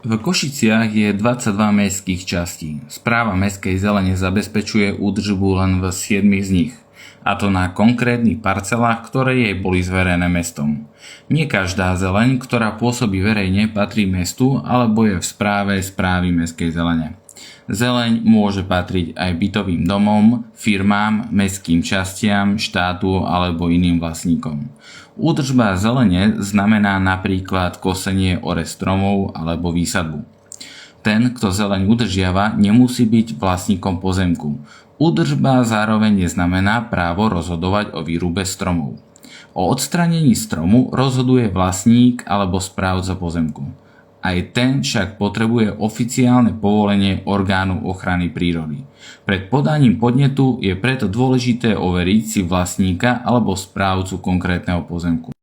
V Košiciach je 22 mestských častí. Správa mestskej zelene zabezpečuje údržbu len v 7 z nich, a to na konkrétnych parcelách, ktoré jej boli zverené mestom. Nie každá zeleň, ktorá pôsobí verejne, patrí mestu alebo je v správe správy mestskej zelene. Zeleň môže patriť aj bytovým domom, firmám, mestským častiam, štátu alebo iným vlastníkom. Údržba zelene znamená napríklad kosenie orez stromov alebo výsadbu. Ten, kto zeleň udržiava, nemusí byť vlastníkom pozemku. Údržba zároveň neznamená právo rozhodovať o výrube stromov. O odstranení stromu rozhoduje vlastník alebo správca pozemku. Aj ten však potrebuje oficiálne povolenie orgánu ochrany prírody. Pred podaním podnetu je preto dôležité overiť si vlastníka alebo správcu konkrétneho pozemku.